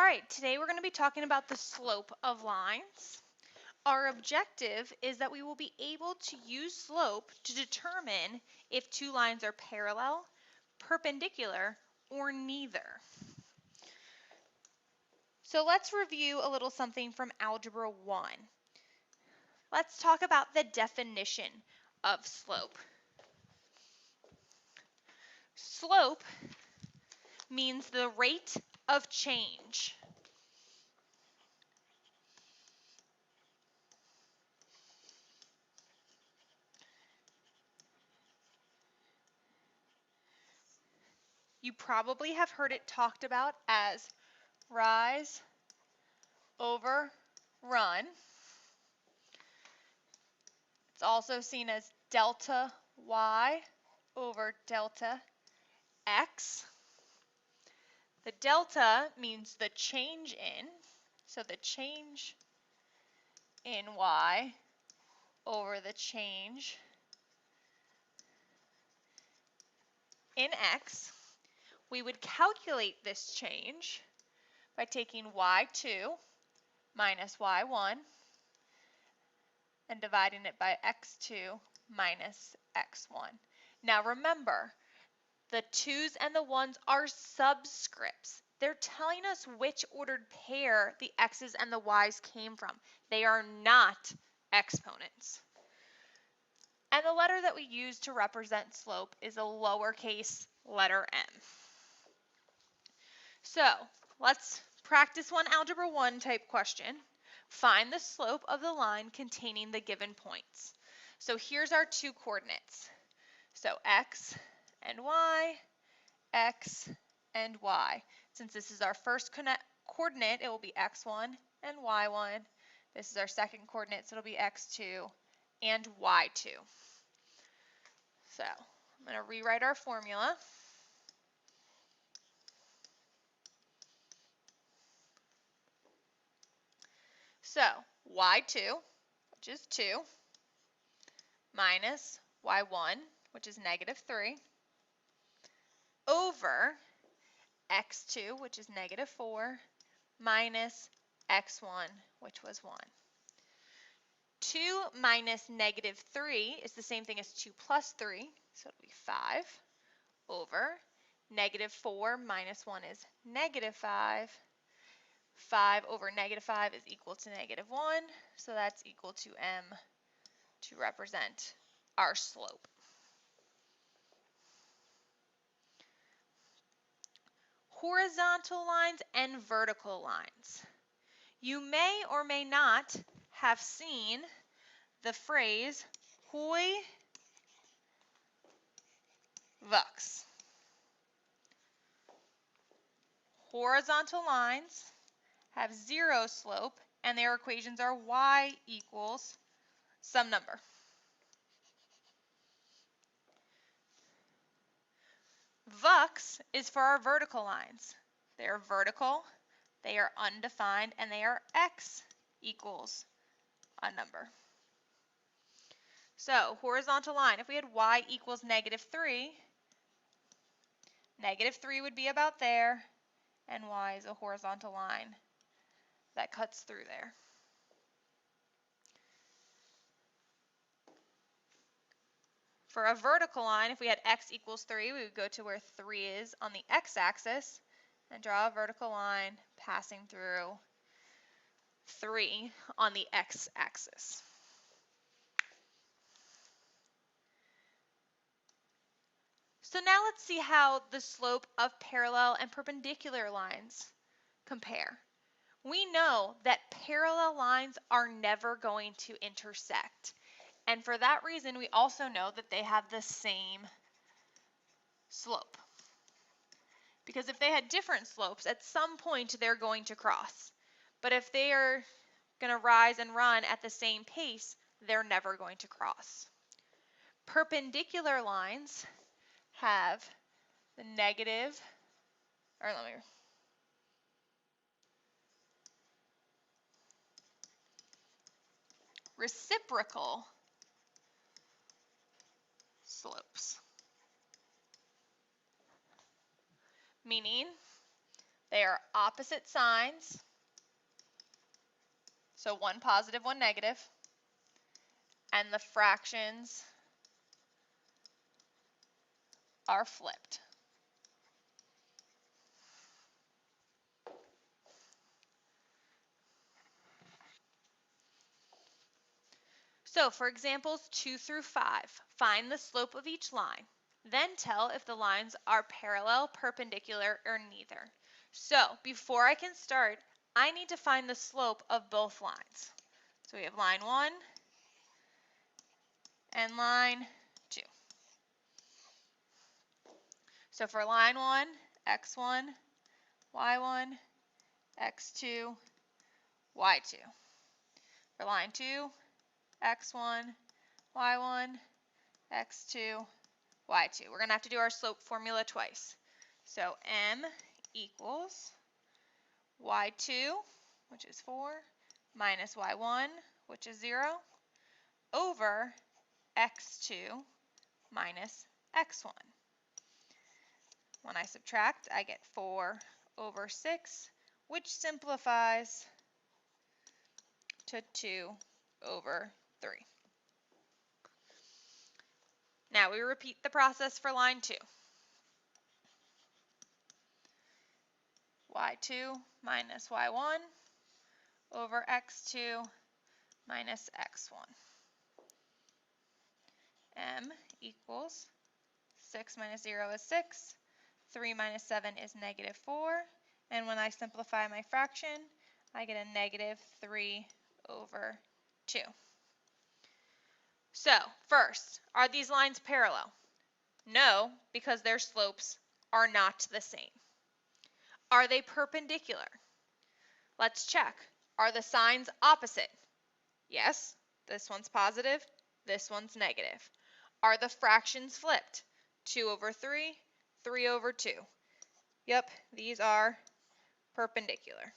right, today we're going to be talking about the slope of lines. Our objective is that we will be able to use slope to determine if two lines are parallel, perpendicular, or neither. So let's review a little something from Algebra 1. Let's talk about the definition of slope. Slope means the rate of change. You probably have heard it talked about as rise over run. It's also seen as delta y over delta x. The delta means the change in, so the change in y over the change in x. We would calculate this change by taking y2 minus y1 and dividing it by x2 minus x1. Now remember, the 2's and the 1's are subscripts. They're telling us which ordered pair the x's and the y's came from. They are not exponents. And the letter that we use to represent slope is a lowercase letter m. So let's practice one Algebra 1 type question. Find the slope of the line containing the given points. So here's our two coordinates. So x and y, x and y. Since this is our first coordinate, it will be x1 and y1. This is our second coordinate, so it'll be x2 and y2. So I'm going to rewrite our formula. So y2, which is 2, minus y1, which is negative 3, over x2, which is negative 4, minus x1, which was 1. 2 minus negative 3 is the same thing as 2 plus 3, so it'll be 5, over negative 4 minus 1 is negative 5. 5 over negative 5 is equal to negative 1, so that's equal to m to represent our slope. Horizontal lines and vertical lines. You may or may not have seen the phrase hoi vux. Horizontal lines have zero slope and their equations are y equals some number. Vux is for our vertical lines. They are vertical, they are undefined, and they are x equals a number. So horizontal line, if we had y equals negative 3, negative 3 would be about there, and y is a horizontal line that cuts through there. For a vertical line, if we had x equals 3, we would go to where 3 is on the x-axis and draw a vertical line passing through 3 on the x-axis. So now let's see how the slope of parallel and perpendicular lines compare. We know that parallel lines are never going to intersect. And for that reason, we also know that they have the same slope. Because if they had different slopes, at some point they're going to cross. But if they are going to rise and run at the same pace, they're never going to cross. Perpendicular lines have the negative, or let me, reciprocal slopes. Meaning They are opposite signs, so one positive, one negative, and the fractions are flipped. So for examples 2 through 5, find the slope of each line. Then tell if the lines are parallel, perpendicular, or neither. So before I can start, I need to find the slope of both lines. So we have line 1 and line 2. So for line 1, x1, y1, x2, y2. For line 2, x1, y1, x2, y2. We're going to have to do our slope formula twice. So m equals y2, which is 4, minus y1, which is 0, over x2 minus x1. When I subtract, I get 4 over 6, which simplifies to 2 over 3. Now we repeat the process for line 2. y2 minus y1 over x2 minus x1. M equals 6 minus 0 is 6, 3 minus 7 is negative 4, and when I simplify my fraction, I get a negative 3 over 2. So, first, are these lines parallel? No, because their slopes are not the same. Are they perpendicular? Let's check. Are the signs opposite? Yes, this one's positive, this one's negative. Are the fractions flipped? 2 over 3, 3 over 2. Yep, these are perpendicular.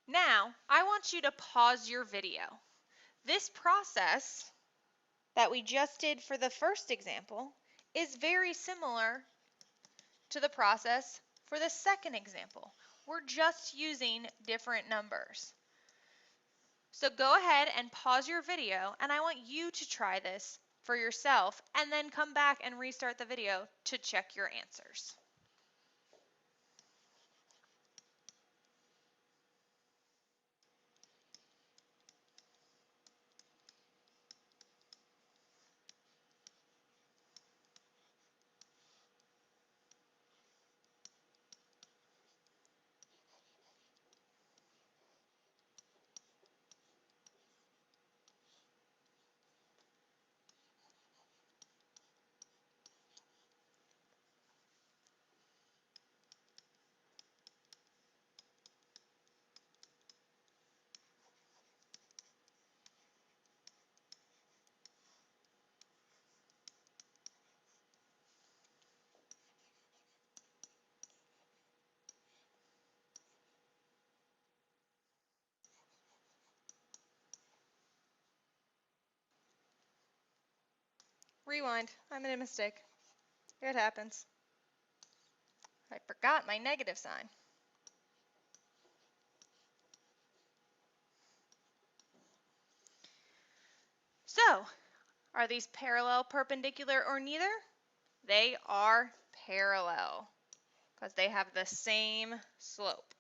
Now, I want you to pause your video. This process that we just did for the first example is very similar to the process for the second example. We're just using different numbers. So go ahead and pause your video, and I want you to try this for yourself and then come back and restart the video to check your answers. Rewind. I made a mistake. It happens. I forgot my negative sign. So, are these parallel, perpendicular, or neither? They are parallel because they have the same slope.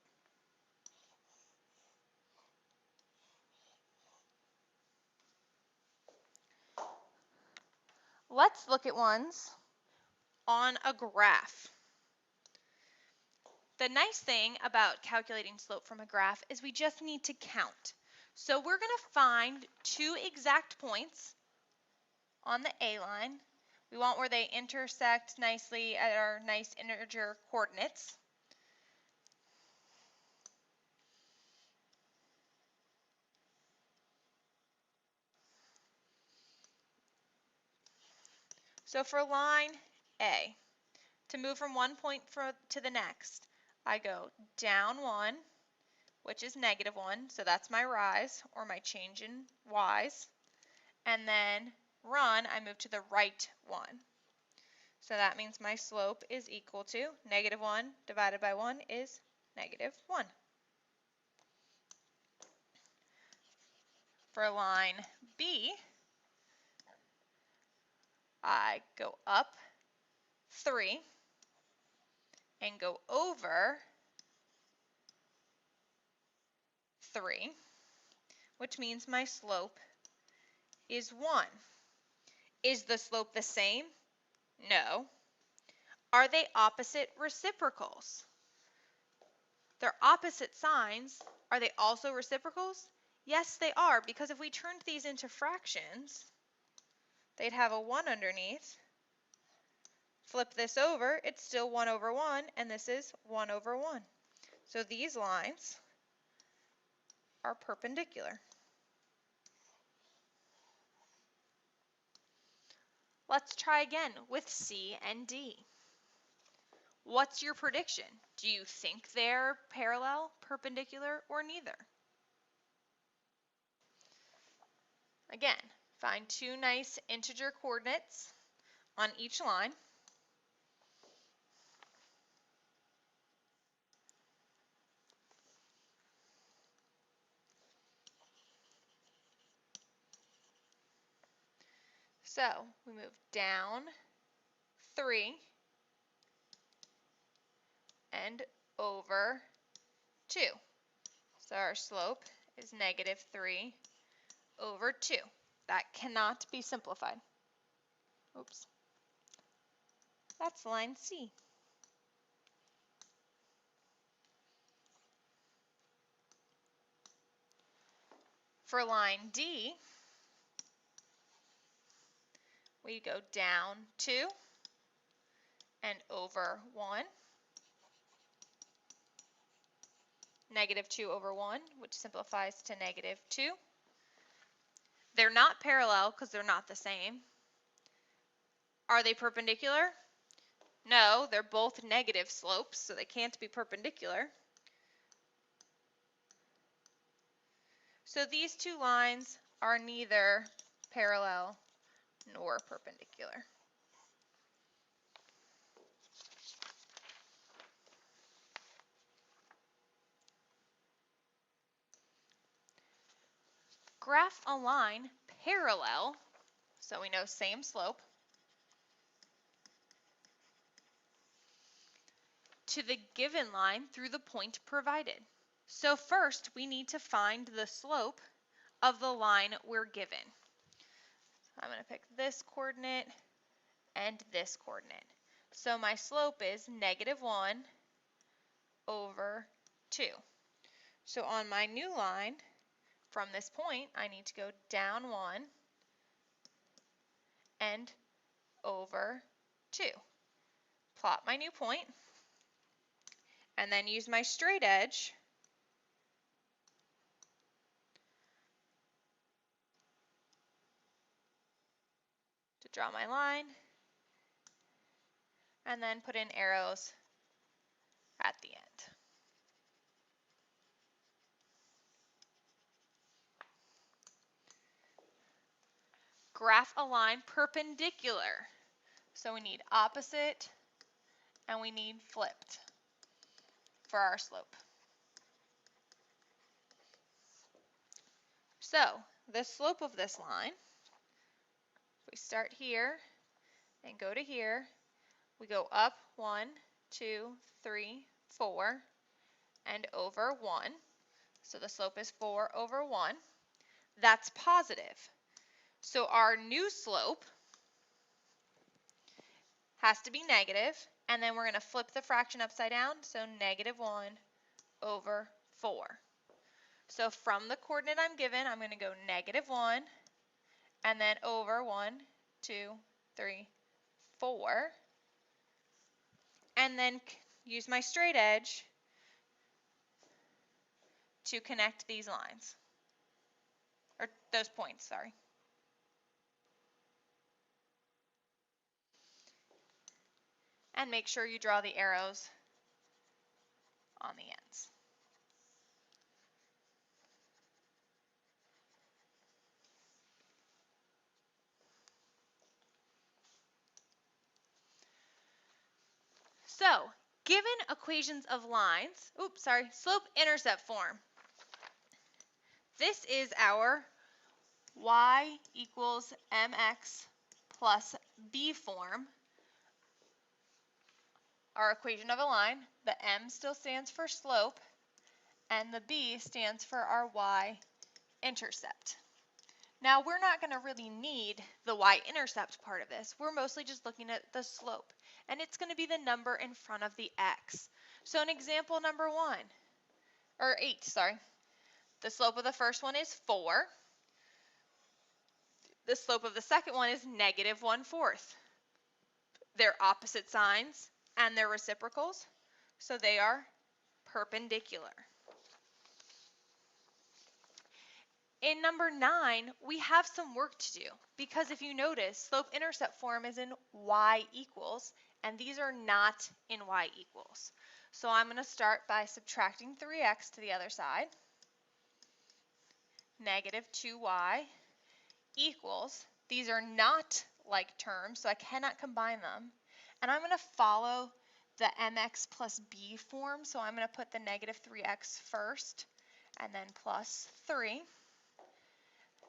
Let's look at ones on a graph. The nice thing about calculating slope from a graph is we just need to count. So we're going to find two exact points on the A line. We want where they intersect nicely at our nice integer coordinates. So for line A, to move from one point to the next, I go down 1, which is -1, so that's my rise or my change in y's. And then run, I move to the right 1. So that means my slope is equal to -1 divided by 1 is -1. For line B, I go up 3 and go over 3, which means my slope is 1. Is the slope the same? No. Are they opposite reciprocals? They're opposite signs. Are they also reciprocals? Yes, they are, because if we turned these into fractions, they'd have a 1 underneath. Flip this over, it's still 1 over 1, and this is 1 over 1. So these lines are perpendicular. Let's try again with C and D. What's your prediction? Do you think they're parallel, perpendicular, or neither? Again, find two nice integer coordinates on each line. So we move down 3 and over 2. So our slope is -3 over 2. That cannot be simplified. Oops. That's line C. For line D, we go down 2 and over 1, -2 over 1, which simplifies to -2. They're not parallel because they're not the same. Are they perpendicular? No, they're both negative slopes, so they can't be perpendicular. So these two lines are neither parallel nor perpendicular. Graph a line parallel, so we know same slope, to the given line through the point provided. So first we need to find the slope of the line we're given. I'm going to pick this coordinate and this coordinate. So my slope is -1 over 2. So on my new line, from this point, I need to go down 1 and over 2. Plot my new point, and then use my straight edge to draw my line, and then put in arrows at the end. Graph a line perpendicular. So we need opposite and we need flipped for our slope. So the slope of this line, if we start here and go to here, we go up 1, 2, 3, 4, and over 1. So the slope is 4 over 1. That's positive. So our new slope has to be negative, and then we're going to flip the fraction upside down, so -1 over 4. So from the coordinate I'm given, I'm going to go -1, and then over 1, 2, 3, 4, and then use my straight edge to connect these lines, or those points, sorry. And make sure you draw the arrows on the ends. So, given equations of lines, slope-intercept form, this is our y equals mx plus b form, our equation of a line. The m still stands for slope, and the b stands for our y-intercept. Now, we're not going to really need the y-intercept part of this. We're mostly just looking at the slope, and it's going to be the number in front of the x. So in example number 8, the slope of the first one is 4. The slope of the second one is negative 1/4. They're opposite signs, and they're reciprocals, so they are perpendicular. In number 9, we have some work to do because if you notice, slope-intercept form is in y equals, and these are not in y equals. So I'm going to start by subtracting 3x to the other side. Negative 2y equals, these are not like terms, so I cannot combine them. And I'm going to follow the mx plus b form, so I'm going to put the negative 3x first, and then plus 3.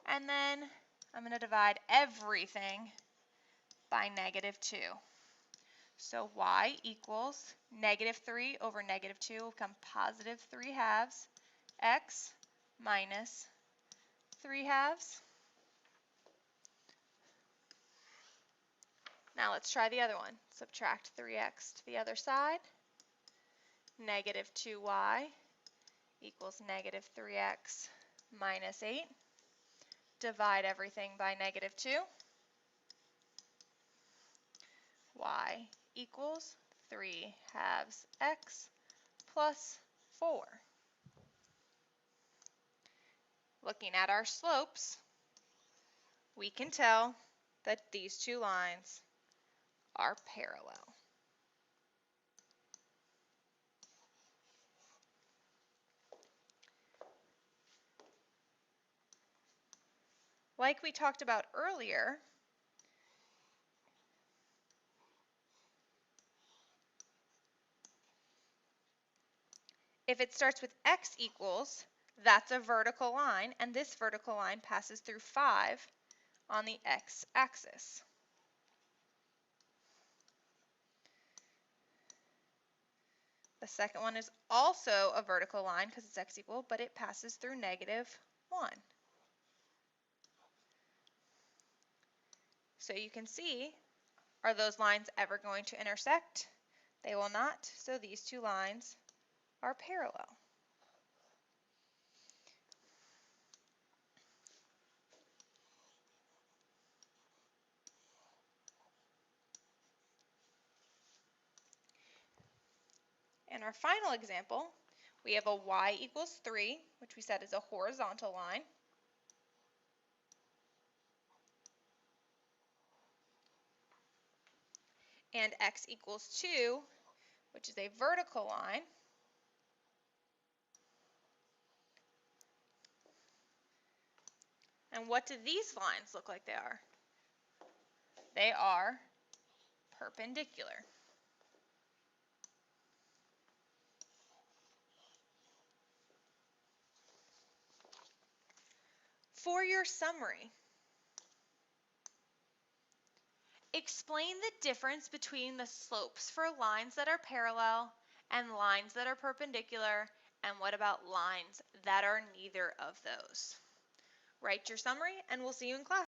And then I'm going to divide everything by negative 2. So y equals negative 3 over negative 2 will become positive 3/2 x minus 3/2. Now let's try the other one. Subtract 3x to the other side. Negative 2y equals negative 3x minus 8. Divide everything by negative 2. Y equals 3/2 x plus 4. Looking at our slopes, we can tell that these two lines are parallel. Like we talked about earlier, if it starts with x equals, that's a vertical line, and this vertical line passes through 5 on the x-axis. The second one is also a vertical line because it's x equal, but it passes through negative 1. So you can see, are those lines ever going to intersect? They will not, so these two lines are parallel. In our final example, we have a y equals 3, which we said is a horizontal line. And x equals 2, which is a vertical line. And what do these lines look like they are? They are perpendicular. For your summary, explain the difference between the slopes for lines that are parallel and lines that are perpendicular, and what about lines that are neither of those? Write your summary, and we'll see you in class.